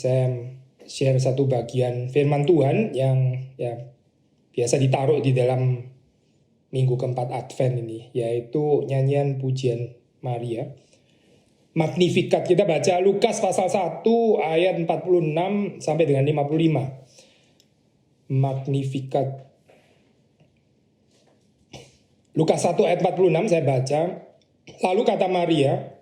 Saya share satu bagian firman Tuhan yang biasa ditaruh di dalam minggu keempat Advent ini, yaitu nyanyian pujian Maria. Magnificat, kita baca Lukas pasal 1 ayat 46 sampai dengan 55. Magnificat. Lukas 1 ayat 46 saya baca. Lalu kata Maria,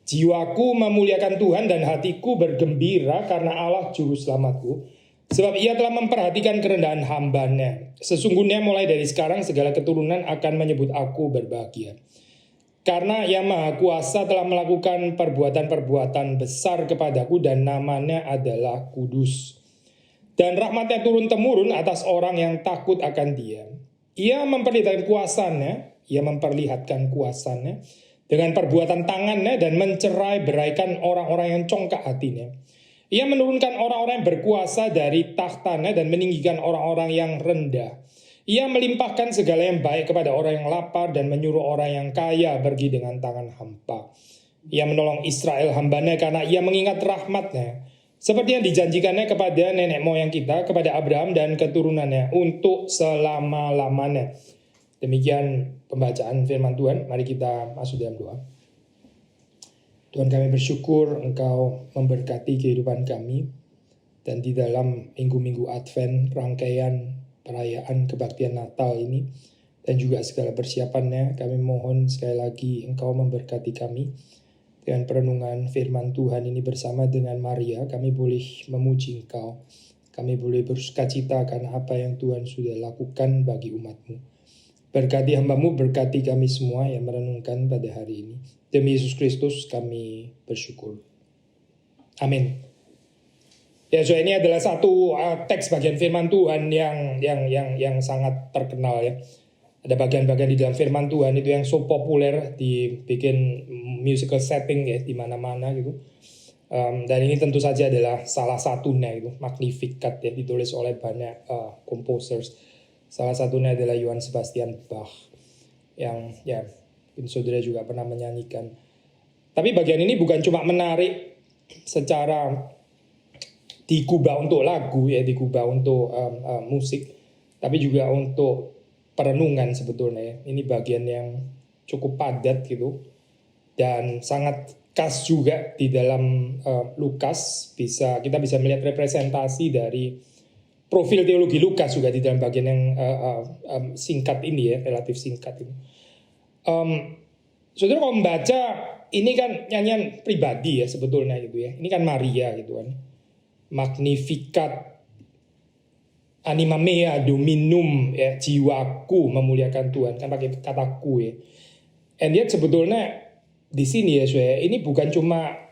jiwaku memuliakan Tuhan dan hatiku bergembira karena Allah juru selamatku. Sebab ia telah memperhatikan kerendahan hamba-Nya. Sesungguhnya mulai dari sekarang segala keturunan akan menyebut aku berbahagia. Karena Yang Maha Kuasa telah melakukan perbuatan-perbuatan besar kepadaku dan namanya adalah kudus. Dan rahmat-Nya turun-temurun atas orang yang takut akan Dia. Ia memperlihatkan kuasanya dengan perbuatan tangannya dan mencerai beraikan orang-orang yang congkak hatinya. Ia menurunkan orang-orang yang berkuasa dari tahtanya dan meninggikan orang-orang yang rendah. Ia melimpahkan segala yang baik kepada orang yang lapar dan menyuruh orang yang kaya pergi dengan tangan hampa. Ia menolong Israel hamba-Nya karena ia mengingat rahmat-Nya, seperti yang dijanjikannya kepada nenek moyang kita, kepada Abraham dan keturunannya untuk selama-lamanya. Demikian pembacaan firman Tuhan. Mari kita masuk dalam doa. Tuhan, kami bersyukur Engkau memberkati kehidupan kami. Dan di dalam minggu-minggu Advent, rangkaian perayaan kebaktian Natal ini, dan juga segala persiapannya, kami mohon sekali lagi Engkau memberkati kami. Dengan perenungan firman Tuhan ini bersama dengan Maria, kami boleh memuji Engkau. Kami boleh bersukacita karena apa yang Tuhan sudah lakukan bagi umat-Mu. Berkati hamba-Mu, berkati kami semua yang merenungkan pada hari ini. Demi Yesus Kristus kami bersyukur. Amin. Ya, so ini adalah satu teks bagian firman Tuhan yang sangat terkenal ya. Ada bagian-bagian di dalam firman Tuhan itu yang so populer, dibikin musical setting ya di mana-mana gitu. Dan ini tentu saja adalah salah satunya itu, Magnificat ya, ditulis oleh banyak composers. Salah satunya adalah Johann Sebastian Bach yang ya mungkin saudara juga pernah menyanyikan. Tapi bagian ini bukan cuma menarik secara digubah untuk lagu ya, digubah untuk musik, tapi juga untuk perenungan sebetulnya ya. Ini bagian yang cukup padat gitu dan sangat khas juga di dalam Lukas. Kita bisa melihat representasi dari profil teologi Lukas juga di dalam bagian yang singkat ini ya, relatif singkat ini. Saudara kalau membaca ini kan nyanyian pribadi ya sebetulnya gitu ya. Ini kan Maria gitu kan. Magnificat anima mea dominum ya, jiwaku memuliakan Tuhan, kan pakai kataku ya. And yet sebetulnya di sini ya saudara, ini bukan cuma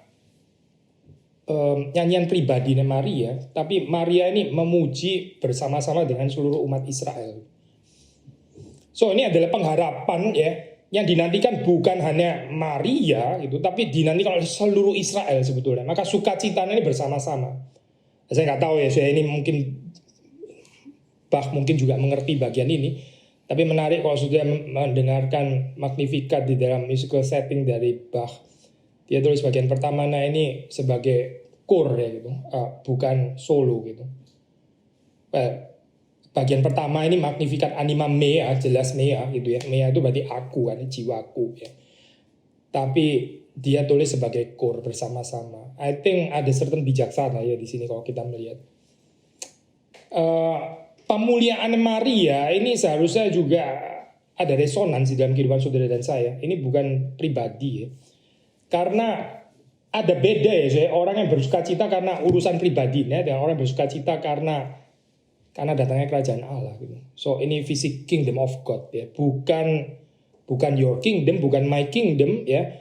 nyanyian pribadinya Maria, tapi Maria ini memuji bersama-sama dengan seluruh umat Israel. So ini adalah pengharapan ya, yang dinantikan bukan hanya Maria gitu, tapi dinantikan oleh seluruh Israel sebetulnya. Maka sukacitanya ini bersama-sama. Saya nggak tahu ya, saya ini mungkin Bach mungkin juga mengerti bagian ini, tapi menarik kalau sudah mendengarkan Magnificat di dalam musical setting dari Bach. Dia tulis bagian pertama, nah ini sebagai core ya gitu, bukan solo gitu. Bagian pertama ini Magnificat anima mea, jelas mea gitu ya. Mea itu berarti aku kan, jiwaku ya. Tapi dia tulis sebagai core bersama-sama. I think ada certain bijaksana ya di sini kalau kita melihat. Pemuliaan Maria ini seharusnya juga ada resonansi dalam kehidupan saudara dan saya. Ini bukan pribadi ya. Karena ada beda ya, saya orang yang bersukacita karena urusan pribadinya dan orang yang bersukacita karena datangnya kerajaan Allah gitu. So ini visi kingdom of God ya, bukan your kingdom, bukan my kingdom ya,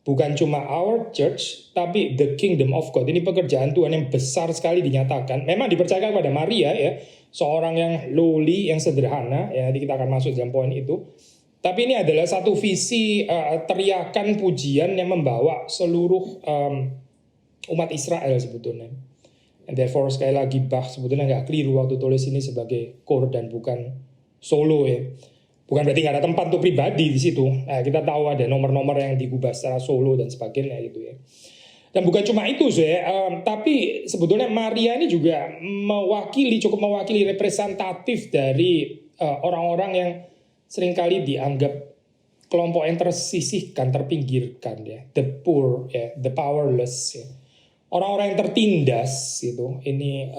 bukan cuma our church, tapi the kingdom of God. Ini pekerjaan Tuhan yang besar sekali dinyatakan. Memang dipercayakan kepada Maria ya, seorang yang lowly, yang sederhana ya. Nanti kita akan masuk dalam poin itu. Tapi ini adalah satu visi teriakan pujian yang membawa seluruh umat Israel sebetulnya. And therefore sekali lagi Bach sebetulnya nggak keliru waktu tulis ini sebagai core dan bukan solo ya. Bukan berarti nggak ada tempat untuk pribadi di situ. Nah, kita tahu ada nomor-nomor yang digubah secara solo dan sebagainya gitu ya. Dan bukan cuma itu, tapi sebetulnya Maria ini juga cukup mewakili representatif dari orang-orang yang seringkali dianggap kelompok yang tersisihkan, terpinggirkan, ya, the poor, ya, the powerless, ya. Orang-orang yang tertindas itu, ini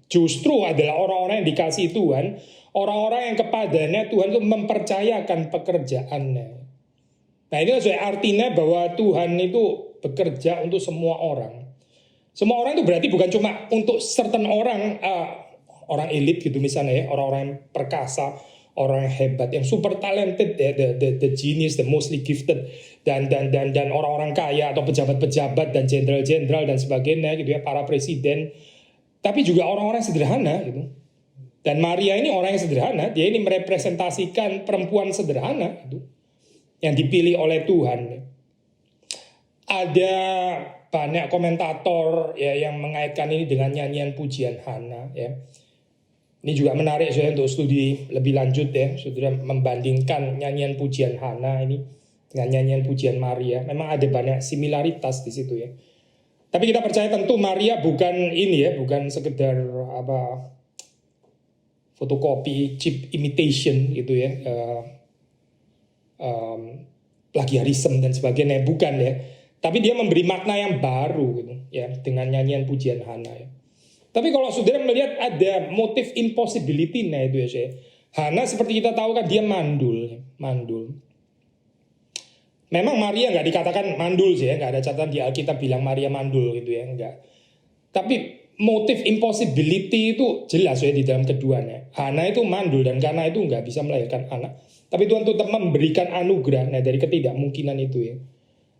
justru adalah orang-orang yang dikasihi Tuhan, orang-orang yang kepadanya Tuhan itu mempercayakan pekerjaannya. Nah, ini artinya bahwa Tuhan itu bekerja untuk semua orang. Semua orang itu berarti bukan cuma untuk certain orang, orang elit gitu misalnya, ya, orang-orang yang perkasa, orang yang hebat, yang super talented, ya, the genius, the mostly gifted, dan orang-orang kaya atau pejabat-pejabat dan jenderal-jenderal dan sebagainya gitu ya, para presiden. Tapi juga orang-orang sederhana gitu. Dan Maria ini orang yang sederhana, dia ini merepresentasikan perempuan sederhana gitu, yang dipilih oleh Tuhan. Ada banyak komentator, ya, yang mengaitkan ini dengan nyanyian pujian Hana, ya. Ini juga menarik saya untuk studi lebih lanjut, ya, saudara, membandingkan nyanyian pujian Hana ini dengan nyanyian pujian Maria. Memang ada banyak similaritas di situ, ya. Tapi kita percaya tentu Maria bukan ini, ya, bukan sekedar fotokopi, cheap imitation gitu, ya, plagiarisme dan sebagainya, bukan, ya. Tapi dia memberi makna yang baru gitu, ya, dengan nyanyian pujian Hana, ya. Tapi kalau saudara melihat ada motif impossibility-nya itu, ya, saya. Hana seperti kita tahu kan dia mandul, ya, mandul. Memang Maria nggak dikatakan mandul sih, ya, nggak ada catatan di Alkitab bilang Maria mandul gitu, ya, enggak. Tapi motif impossibility itu jelas, ya, di dalam keduanya. Hana itu mandul dan karena itu nggak bisa melahirkan anak. Tapi Tuhan tetap memberikan anugerah, nah, dari ketidakmungkinan itu, ya.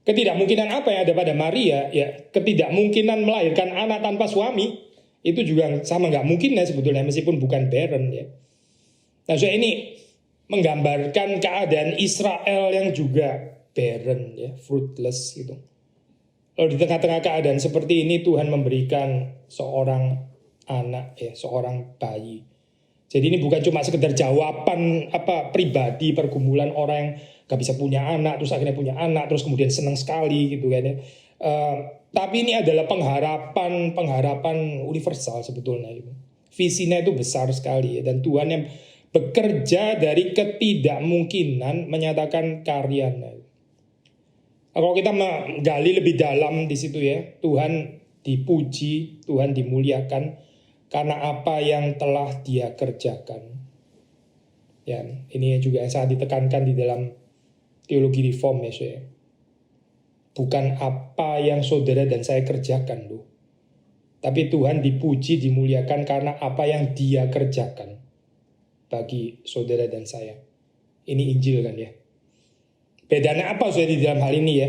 Ketidakmungkinan apa yang ada pada Maria? Ya, ketidakmungkinan melahirkan anak tanpa suami. Itu juga sama nggak mungkin, ya, sebetulnya, meskipun bukan barren, ya. Nah, ini menggambarkan keadaan Israel yang juga barren, ya, fruitless gitu. Lalu di tengah-tengah keadaan seperti ini Tuhan memberikan seorang anak, ya, seorang bayi. Jadi ini bukan cuma sekedar jawaban pribadi pergumulan orang yang gak bisa punya anak, terus akhirnya punya anak, terus kemudian senang sekali gitu kan, ya. Tapi ini adalah pengharapan universal sebetulnya gitu. Visinya itu besar sekali, ya, dan Tuhan yang bekerja dari ketidakmungkinan menyatakan karyanya. Nah, kalau kita menggali lebih dalam di situ, ya, Tuhan dipuji, Tuhan dimuliakan karena apa yang telah Dia kerjakan. Ya, ini juga yang sangat ditekankan di dalam teologi reform, ya, saya. Bukan apa yang saudara dan saya kerjakan loh. Tapi Tuhan dipuji, dimuliakan karena apa yang Dia kerjakan bagi saudara dan saya. Ini Injil kan, ya. Bedanya apa saudara di dalam hal ini, ya?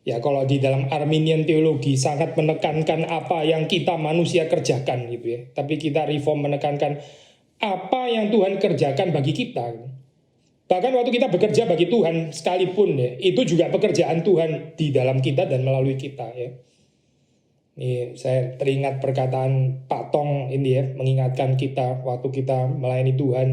Ya, kalau di dalam Arminian teologi sangat menekankan apa yang kita manusia kerjakan gitu, ya. Tapi kita reform menekankan apa yang Tuhan kerjakan bagi kita. Bahkan waktu kita bekerja bagi Tuhan sekalipun, ya, itu juga pekerjaan Tuhan di dalam kita dan melalui kita, ya. Ini saya teringat perkataan Pak Tong ini, ya, mengingatkan kita waktu kita melayani Tuhan,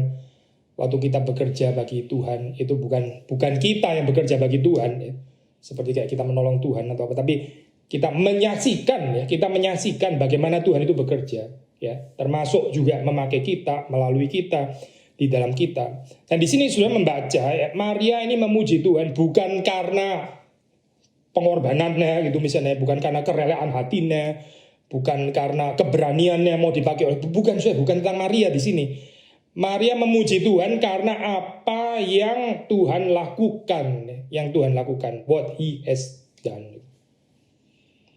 waktu kita bekerja bagi Tuhan, itu bukan kita yang bekerja bagi Tuhan, ya. Seperti kayak kita menolong Tuhan atau apa, tapi kita menyaksikan, ya, kita menyaksikan bagaimana Tuhan itu bekerja, ya, termasuk juga memakai kita, melalui kita, di dalam kita. Dan di sini sudah membaca, ya, Maria ini memuji Tuhan bukan karena pengorbanannya gitu misalnya, bukan karena kerelaan hatinya, bukan karena keberaniannya mau dipakai oleh, bukan tentang Maria di sini. Maria memuji Tuhan karena apa yang Tuhan lakukan, what He has done.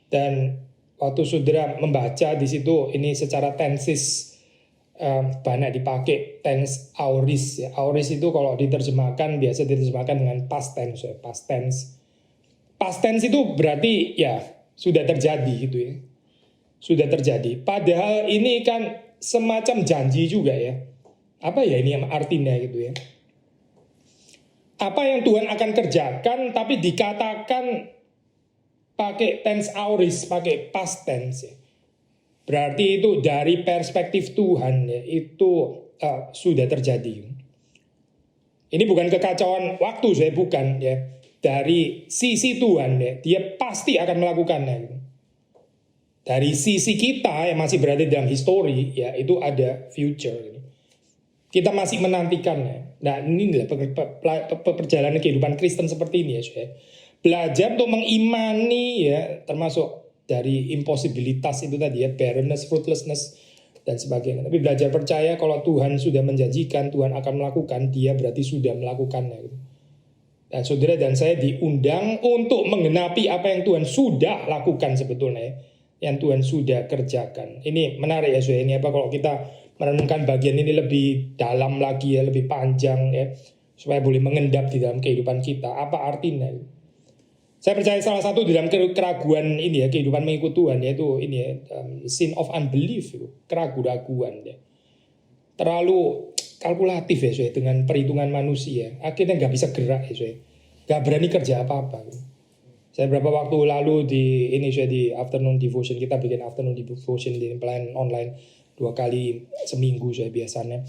Dan waktu saudara membaca di situ, ini secara tenses banyak dipakai tense auris, ya. Auris itu kalau diterjemahkan biasa diterjemahkan dengan past tense, ya. Past tense itu berarti ya sudah terjadi gitu, ya. Sudah terjadi. Padahal ini kan semacam janji juga, ya. Apa ya ini artinya gitu, ya. Apa yang Tuhan akan kerjakan tapi dikatakan pakai tense auris, pakai past tense, ya. Berarti itu dari perspektif Tuhan, ya, itu sudah terjadi. Ini bukan kekacauan waktu, bukan, ya. dari sisi Tuhan ya, dia pasti akan melakukannya. Dari sisi kita yang masih berada dalam histori ya, itu ada future. Kita masih menantikannya. Nah, ini adalah perjalanan kehidupan Kristen seperti ini ya, saudara. Belajar untuk mengimani ya, termasuk dari impossibilitas itu tadi ya, barrenness, fruitlessness dan sebagainya. Tapi belajar percaya kalau Tuhan sudah menjanjikan, Tuhan akan melakukan, dia berarti sudah melakukannya. Dan saudara dan saya diundang untuk menggenapi apa yang Tuhan sudah lakukan sebetulnya, yang Tuhan sudah kerjakan. Ini menarik ya saudara, ini apa kalau kita merenungkan bagian ini lebih dalam lagi ya, lebih panjang ya, supaya boleh mengendap di dalam kehidupan kita. Apa artinya? Saya percaya salah satu di dalam keraguan ini ya, kehidupan mengikut Tuhan, yaitu ini ya, sin of unbelief, keraguan-raguan ya. Terlalu kalkulatif ya soalnya, dengan perhitungan manusia. Akhirnya nggak bisa gerak ya soalnya. Nggak berani kerja apa-apa. Saya beberapa waktu lalu di afternoon devotion, kita bikin afternoon devotion di pelayanan online 2 kali seminggu saya biasanya.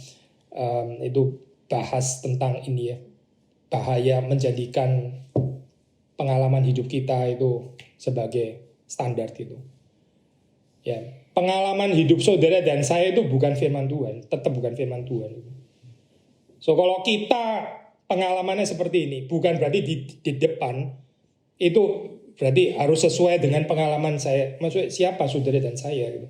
Itu bahas tentang ini ya, bahaya menjadikan pengalaman hidup kita itu sebagai standar gitu. Ya, pengalaman hidup saudara dan saya itu bukan firman Tuhan, tetap bukan firman Tuhan. So kalau kita pengalamannya seperti ini, bukan berarti di depan itu berarti harus sesuai dengan pengalaman saya. Maksudnya siapa saudara dan saya gitu.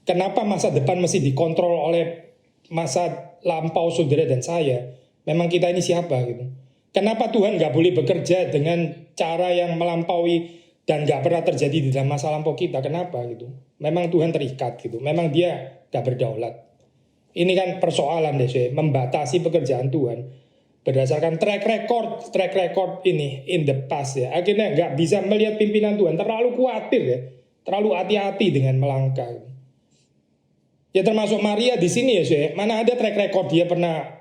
Kenapa masa depan mesti dikontrol oleh masa lampau saudara dan saya? Memang kita ini siapa gitu. Kenapa Tuhan gak boleh bekerja dengan cara yang melampaui dan gak pernah terjadi di dalam masa lampau kita? Kenapa gitu? Memang Tuhan terikat gitu. Memang dia gak berdaulat. Ini kan persoalan deh, membatasi pekerjaan Tuhan berdasarkan track record ini in the past ya. Akhirnya gak bisa melihat pimpinan Tuhan. Terlalu khawatir ya. Terlalu hati-hati dengan melangkah. Ya termasuk Maria di sini ya, mana ada track record dia pernah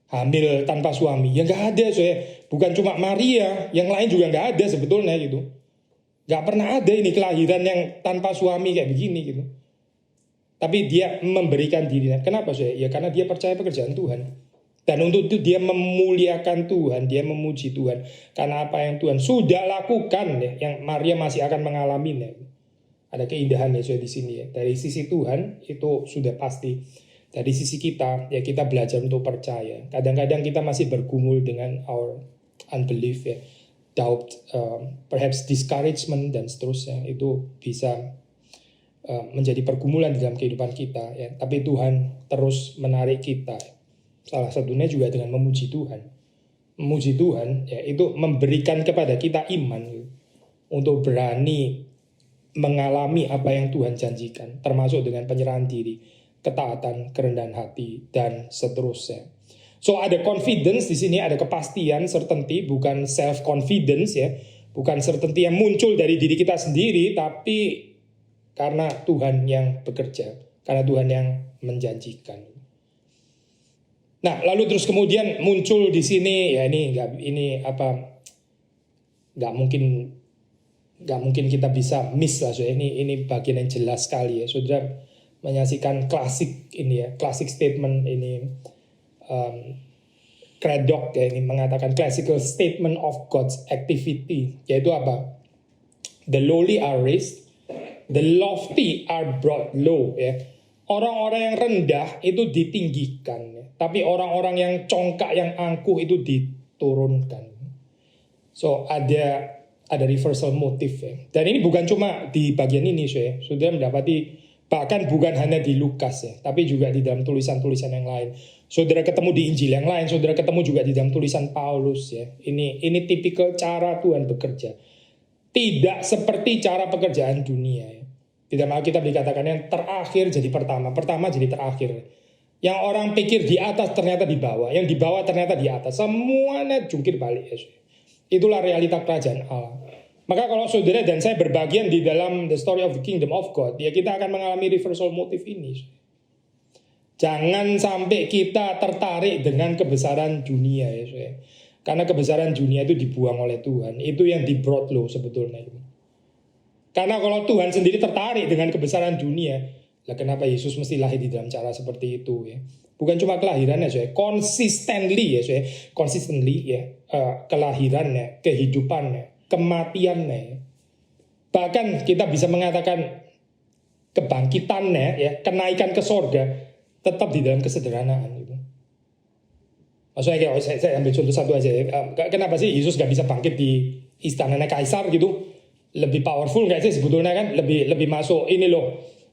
hamil tanpa suami? Ya nggak ada, bukan cuma Maria, yang lain juga nggak ada sebetulnya gitu. Nggak pernah ada ini kelahiran yang tanpa suami kayak begini gitu. Tapi dia memberikan dirinya. Kenapa Ya karena dia percaya pekerjaan Tuhan. Dan untuk itu dia memuliakan Tuhan, dia memuji Tuhan. Karena apa yang Tuhan sudah lakukan ya, yang Maria masih akan mengalaminya. Ada keindahan ya di sini ya. Dari sisi Tuhan itu sudah pasti. Dari sisi kita, ya kita belajar untuk percaya. Kadang-kadang kita masih bergumul dengan our unbelief ya, doubt, perhaps discouragement dan seterusnya. Itu bisa menjadi pergumulan dalam kehidupan kita ya. Tapi Tuhan terus menarik kita. Salah satunya juga dengan memuji Tuhan. Memuji Tuhan ya, itu memberikan kepada kita iman gitu, untuk berani mengalami apa yang Tuhan janjikan, termasuk dengan penyerahan diri, ketaatan, kerendahan hati, dan seterusnya. So ada confidence di sini, ada kepastian, certainty, bukan self confidence ya, bukan certainty yang muncul dari diri kita sendiri, tapi karena Tuhan yang bekerja, karena Tuhan yang menjanjikan. Nah, lalu terus kemudian muncul di sini ya nggak mungkin kita bisa miss lah, ini bagian yang jelas sekali ya, saudara. Menyaksikan klasik ini ya, klasik statement ini, Craddock ya, ini mengatakan classical statement of God's activity, yaitu apa? The lowly are raised, the lofty are brought low ya. Orang-orang yang rendah itu ditinggikan ya, tapi orang-orang yang congkak, yang angkuh itu diturunkan. So ada reversal motif ya. Dan ini bukan cuma di bagian ini ya, sudah mendapati. Bahkan bukan hanya di Lukas ya, tapi juga di dalam tulisan-tulisan yang lain. Saudara ketemu di Injil yang lain, saudara ketemu juga di dalam tulisan Paulus ya. Ini tipikal cara Tuhan bekerja. Tidak seperti cara pekerjaan dunia ya. Di dalam Alkitab dikatakan yang terakhir jadi pertama, pertama jadi terakhir. Yang orang pikir di atas ternyata di bawah, yang di bawah ternyata di atas. Semuanya jungkir balik ya. Itulah realita kerajaan Allah. Maka kalau saudara dan saya berbagian di dalam the story of the kingdom of God, ya kita akan mengalami reversal motif ini. Jangan sampai kita tertarik dengan kebesaran dunia ya. Karena kebesaran dunia itu dibuang oleh Tuhan. Itu yang di brought low sebetulnya. Karena kalau Tuhan sendiri tertarik dengan kebesaran dunia, lah kenapa Yesus mesti lahir di dalam cara seperti itu ya? Bukan cuma kelahirannya, consistently kelahirannya, kehidupannya, kematiannya. Bahkan kita bisa mengatakan kebangkitannya, kenaikan ke sorga, tetap di dalam kesederhanaan gitu. Maksudnya saya ambil contoh satu aja. Kenapa sih Yesus gak bisa bangkit di istananya Kaisar gitu? Lebih powerful gak sih sebetulnya kan? Lebih masuk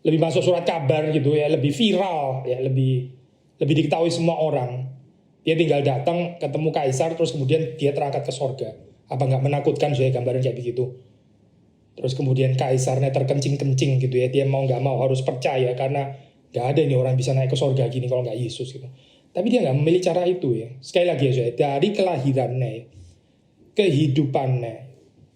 lebih masuk surat kabar gitu ya, lebih viral ya, lebih diketahui semua orang. Dia tinggal datang ketemu Kaisar terus kemudian dia terangkat ke sorga. Apa nggak menakutkan saya gambaran kayak begitu? Terus kemudian Kaisarnya terkencing-kencing gitu ya, dia mau nggak mau harus percaya karena nggak ada nih orang bisa naik ke sorga gini kalau nggak Yesus gitu. Tapi dia nggak memilih cara itu ya. Sekali lagi ya saya, dari kelahirannya, kehidupannya,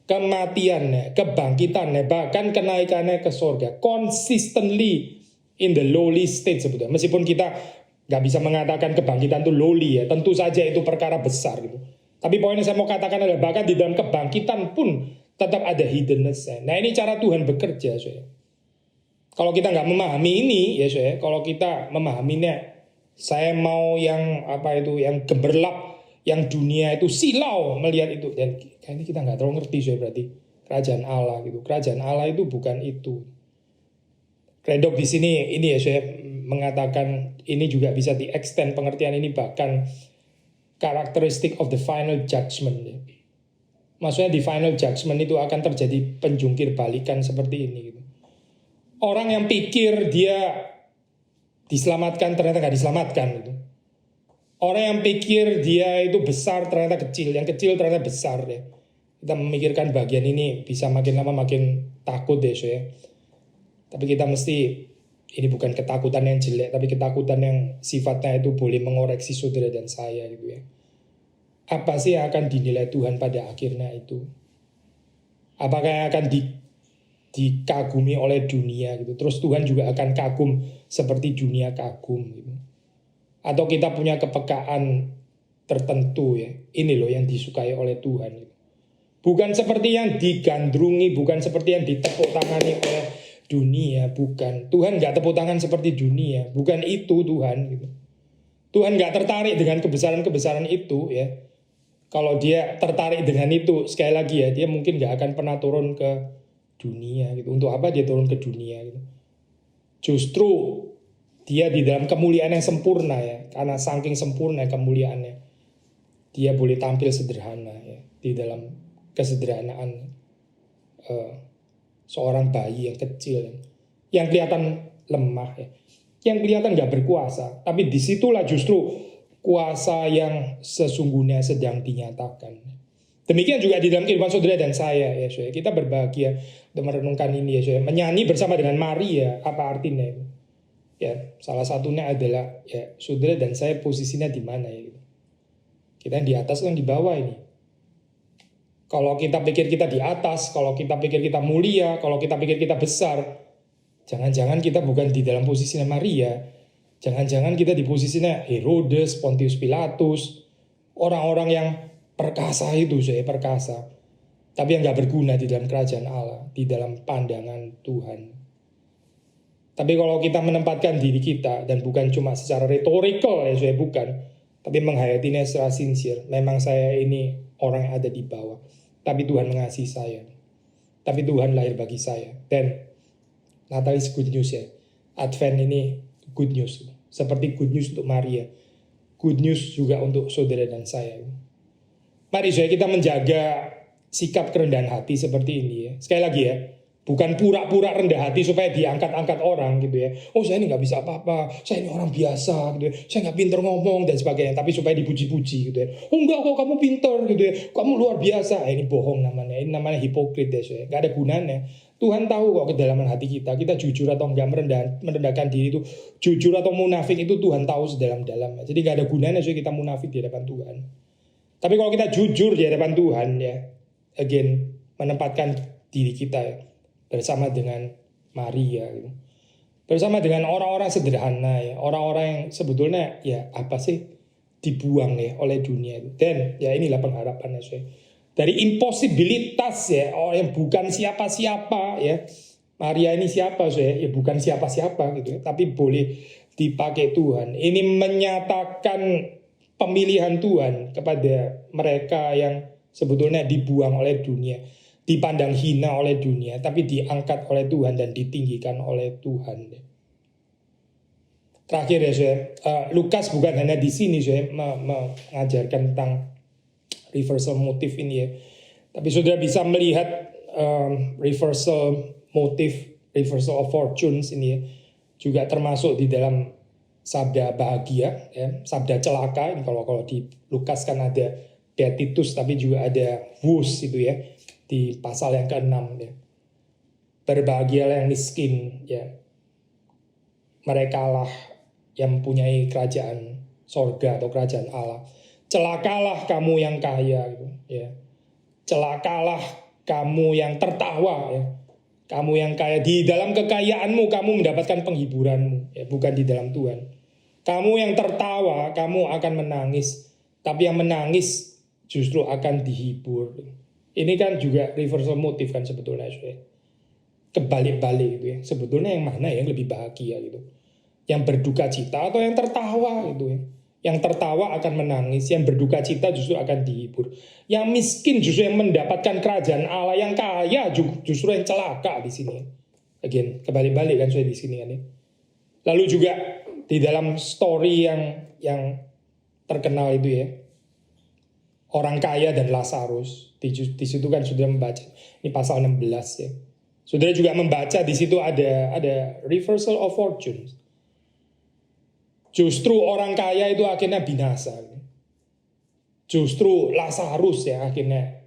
kematiannya, kebangkitannya, bahkan kenaikannya ke sorga, consistently in the lowly state sebetulnya. Meskipun kita nggak bisa mengatakan kebangkitan itu lowly ya, tentu saja itu perkara besar gitu. Tapi poin yang saya mau katakan adalah bahkan di dalam kebangkitan pun tetap ada hiddenness-nya. Nah ini cara Tuhan bekerja, saya. Kalau kita nggak memahami ini, ya saya, kalau kita memahaminya, saya mau yang yang gemerlap, yang dunia itu silau melihat itu, dan kayaknya kita nggak terlalu ngerti, saya berarti kerajaan Allah gitu. Kerajaan Allah itu bukan itu. Redok di sini ini ya saya mengatakan ini juga bisa di-extend pengertian ini bahkan karakteristik of the final judgment. Ya. Maksudnya di final judgment itu akan terjadi penjungkir balikan seperti ini gitu. Orang yang pikir dia diselamatkan ternyata nggak diselamatkan gitu. Orang yang pikir dia itu besar ternyata kecil, yang kecil ternyata besar ya. Kita memikirkan bagian ini bisa makin lama makin takut deh ya. Tapi kita mesti, ini bukan ketakutan yang jelek, tapi ketakutan yang sifatnya itu boleh mengoreksi saudara dan saya gitu ya. Apa sih yang akan dinilai Tuhan pada akhirnya itu? Apakah yang akan dikagumi oleh dunia gitu? Terus Tuhan juga akan kagum seperti dunia kagum gitu. Atau kita punya kepekaan tertentu ya. Ini loh yang disukai oleh Tuhan gitu. Bukan seperti yang digandrungi, bukan seperti yang ditepuk tangani oleh dunia, bukan. Tuhan gak tepuk tangan seperti dunia, bukan itu Tuhan gitu. Tuhan gak tertarik dengan kebesaran-kebesaran itu ya. Kalau dia tertarik dengan itu, sekali lagi ya, dia mungkin gak akan pernah turun ke dunia gitu. Untuk apa dia turun ke dunia gitu? Justru dia di dalam kemuliaan yang sempurna ya, karena saking sempurna kemuliaannya, dia boleh tampil sederhana ya, di dalam kesederhanaan seorang bayi yang kecil, yang kelihatan lemah ya, yang kelihatan gak berkuasa, tapi disitulah justru kuasa yang sesungguhnya sedang dinyatakan. Demikian juga di dalam kehidupan saudara dan saya ya, saudara. Kita berbahagia untuk merenungkan ini ya, saudara. Menyanyi bersama dengan Maria, apa artinya? Ya, salah satunya adalah ya, saudara dan saya posisinya di mana ya? Kita yang di atas atau yang di bawah ini? Kalau kita pikir kita di atas, kalau kita pikir kita mulia, kalau kita pikir kita besar, jangan-jangan kita bukan di dalam posisinya Maria. Jangan-jangan kita di posisinya Herodes, Pontius Pilatus, orang-orang yang perkasa itu, saya perkasa. Tapi yang gak berguna di dalam kerajaan Allah, di dalam pandangan Tuhan. Tapi kalau kita menempatkan diri kita, dan bukan cuma secara retorikal ya, saya bukan, tapi menghayatinya secara sincere. Memang saya ini orang yang ada di bawah, tapi Tuhan mengasihi saya. Tapi Tuhan lahir bagi saya. Dan Natal is good news ya. Advent ini good news. Seperti good news untuk Maria. Good news juga untuk saudara dan saya. Mari saudara kita menjaga sikap kerendahan hati seperti ini ya. Sekali lagi ya. Bukan pura-pura rendah hati supaya diangkat-angkat orang gitu ya. Oh saya ini gak bisa apa-apa, saya ini orang biasa gitu ya. Saya gak pinter ngomong dan sebagainya. Tapi supaya dipuji-puji gitu ya. Oh enggak kok kamu pinter gitu ya. Kamu luar biasa. Ini bohong namanya. Ini namanya hipokrit ya. Gak ada gunanya. Tuhan tahu kok kedalaman hati kita. Kita jujur atau enggak merendahkan diri itu. Jujur atau munafik itu Tuhan tahu sedalam-dalamnya. Jadi gak ada gunanya kita munafik di hadapan Tuhan. Tapi kalau kita jujur di hadapan Tuhan ya. Again, menempatkan diri kita ya. Bersama dengan Maria gitu. Bersama dengan orang-orang sederhana ya, orang-orang yang sebetulnya ya apa sih dibuang ya oleh dunia itu. Dan ya inilah pengharapannya saya. Dari imposibilitas ya, orang yang bukan siapa-siapa ya, Maria ini siapa, saudara? Ya bukan siapa-siapa gitu ya, tapi boleh dipakai Tuhan. Ini menyatakan pemilihan Tuhan kepada mereka yang sebetulnya dibuang oleh dunia, dipandang hina oleh dunia, tapi diangkat oleh Tuhan dan ditinggikan oleh Tuhan. Terakhir ya, saudara, Lukas bukan hanya di sini saudara mengajarkan tentang reversal motif ini ya, tapi saudara bisa melihat reversal motif, reversal of fortunes ini ya, juga termasuk di dalam sabda bahagia, ya, sabda celaka. Ini kalau di Lukas kan ada beatitus, tapi juga ada wus itu ya di pasal yang ke-6 ya. Berbahagialah yang miskin ya, merekalah yang mempunyai kerajaan sorga atau kerajaan Allah. Celakalah kamu yang kaya gitu, ya. Celakalah kamu yang tertawa ya. Kamu yang kaya, di dalam kekayaanmu kamu mendapatkan penghiburanmu ya, bukan di dalam Tuhan. Kamu yang tertawa, kamu akan menangis, tapi yang menangis justru akan dihibur. Ini kan juga reversal motif kan sebetulnya, kebalik-balik gitu ya. Sebetulnya yang mana yang lebih bahagia gitu? Yang berduka cita atau yang tertawa gitu ya? Yang tertawa akan menangis, yang berduka cita justru akan dihibur. Yang miskin justru yang mendapatkan kerajaan Allah, yang kaya justru yang celaka di sini. Again, kebalik-balik kan di sini kan ya. Lalu juga di dalam story yang terkenal itu ya, orang kaya dan Lazarus, di situ kan sudah membaca, ini pasal 16 ya. Saudara juga membaca di situ ada reversal of fortunes. Justru orang kaya itu akhirnya binasa. Justru Lazarus ya akhirnya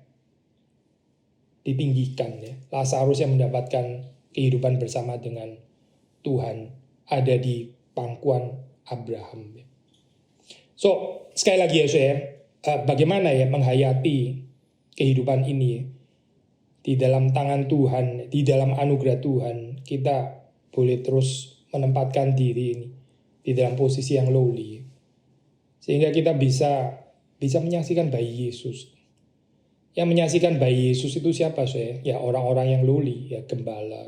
ditinggikan ya. Lazarus yang mendapatkan kehidupan bersama dengan Tuhan ada di pangkuan Abraham. So sekali lagi ya saya, bagaimana ya menghayati kehidupan ini ya? Di dalam tangan Tuhan, di dalam anugerah Tuhan, kita boleh terus menempatkan diri ini di dalam posisi yang lowly, sehingga kita bisa menyaksikan bayi Yesus. Yang menyaksikan bayi Yesus itu siapa saya? Ya orang-orang yang lowly, ya gembala,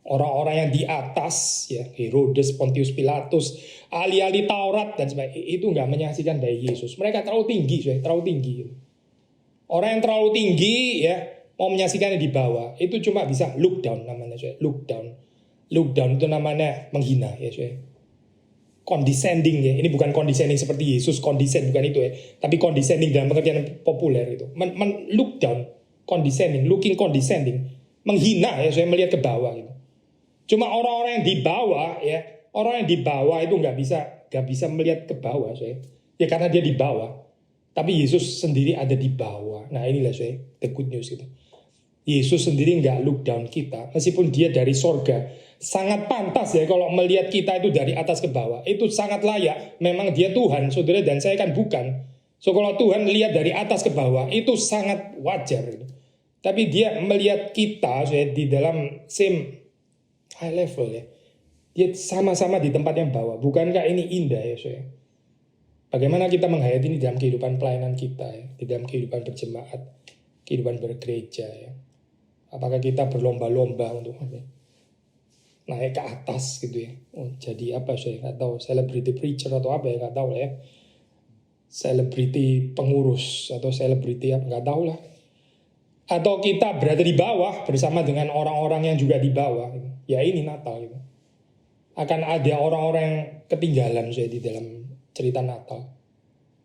orang-orang yang di atas, ya Herodes, Pontius Pilatus, ahli-ahli Taurat dan sebagainya. Itu nggak menyaksikan bayi Yesus. Mereka terlalu tinggi, saya terlalu tinggi. Orang yang terlalu tinggi, ya mau menyaksikannya di bawah, itu cuma bisa look down namanya, saya. Look down itu namanya menghina, ya saya. Condescending ya, ini bukan condescending seperti Yesus condescend, bukan itu ya, tapi condescending dalam pengertian populer itu, look down, condescending, looking condescending, menghina ya, saya melihat ke bawah gitu. Cuma orang-orang yang di bawah ya, orang yang di bawah itu nggak bisa melihat ke bawah saya, ya karena dia di bawah, tapi Yesus sendiri ada di bawah. Nah inilah saya the good news itu. Yesus sendiri nggak look down kita, meskipun dia dari sorga. Sangat pantas ya kalau melihat kita itu dari atas ke bawah. Itu sangat layak. Memang dia Tuhan, saudara, dan saya kan bukan. So kalau Tuhan lihat dari atas ke bawah, itu sangat wajar. Tapi dia melihat kita ya, di dalam same high level ya. Dia sama-sama di tempat yang bawah. Bukankah ini indah ya saya? Bagaimana kita menghayati ini dalam kehidupan pelayanan kita ya, di dalam kehidupan berjemaat, kehidupan bergereja ya. Apakah kita berlomba-lomba untuk naik ke atas gitu ya? Jadi apa saya nggak tahu, celebrity preacher atau apa ya, nggak tahu lah ya. Selebriti pengurus atau selebriti apa, nggak tahu lah. Atau kita berada di bawah bersama dengan orang-orang yang juga di bawah. Gitu. Ya ini Natal gitu. Akan ada orang-orang yang ketinggalan saya di dalam cerita Natal.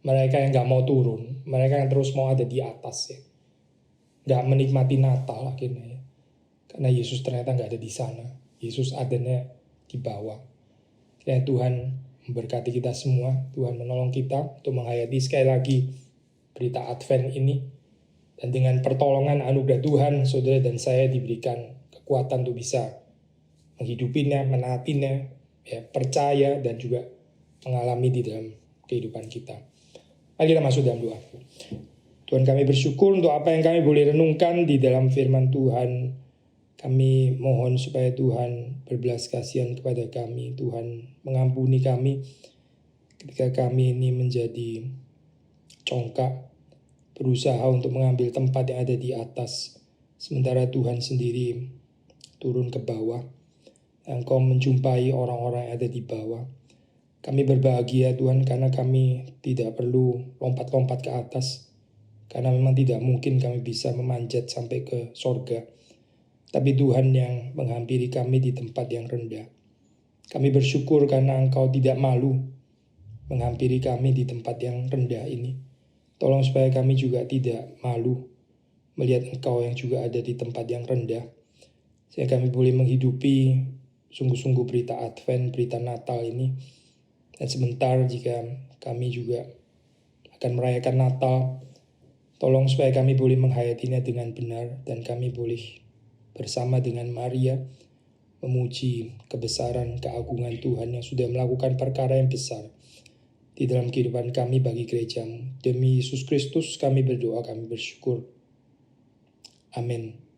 Mereka yang nggak mau turun, mereka yang terus mau ada di atas ya. Nggak menikmati Natal akhirnya ya. Karena Yesus ternyata nggak ada di sana. Yesus adanya di bawah. Ya Tuhan memberkati kita semua. Tuhan menolong kita untuk menghayati sekali lagi berita Advent ini. Dan dengan pertolongan anugerah Tuhan, saudara dan saya diberikan kekuatan untuk bisa menghidupinya, menaatinya, ya, percaya dan juga mengalami di dalam kehidupan kita. Mari kita masuk dalam doa. Tuhan, kami bersyukur untuk apa yang kami boleh renungkan di dalam firman Tuhan. Kami mohon supaya Tuhan berbelas kasihan kepada kami. Tuhan mengampuni kami ketika kami ini menjadi congkak, berusaha untuk mengambil tempat yang ada di atas. Sementara Tuhan sendiri, turun ke bawah. Engkau menjumpai orang-orang yang ada di bawah. Kami berbahagia Tuhan karena kami tidak perlu lompat-lompat ke atas. Karena memang tidak mungkin kami bisa memanjat sampai ke sorga. Tapi Tuhan yang menghampiri kami di tempat yang rendah. Kami bersyukur karena Engkau tidak malu menghampiri kami di tempat yang rendah ini. Tolong supaya kami juga tidak malu melihat Engkau yang juga ada di tempat yang rendah. Sehingga kami boleh menghidupi sungguh-sungguh berita Advent, berita Natal ini. Dan sebentar jika kami juga akan merayakan Natal, tolong supaya kami boleh menghayatinya dengan benar dan kami boleh bersama dengan Maria memuji kebesaran keagungan Tuhan yang sudah melakukan perkara yang besar di dalam kehidupan kami bagi gerejamu. Demi Yesus Kristus kami berdoa, kami bersyukur. Amin.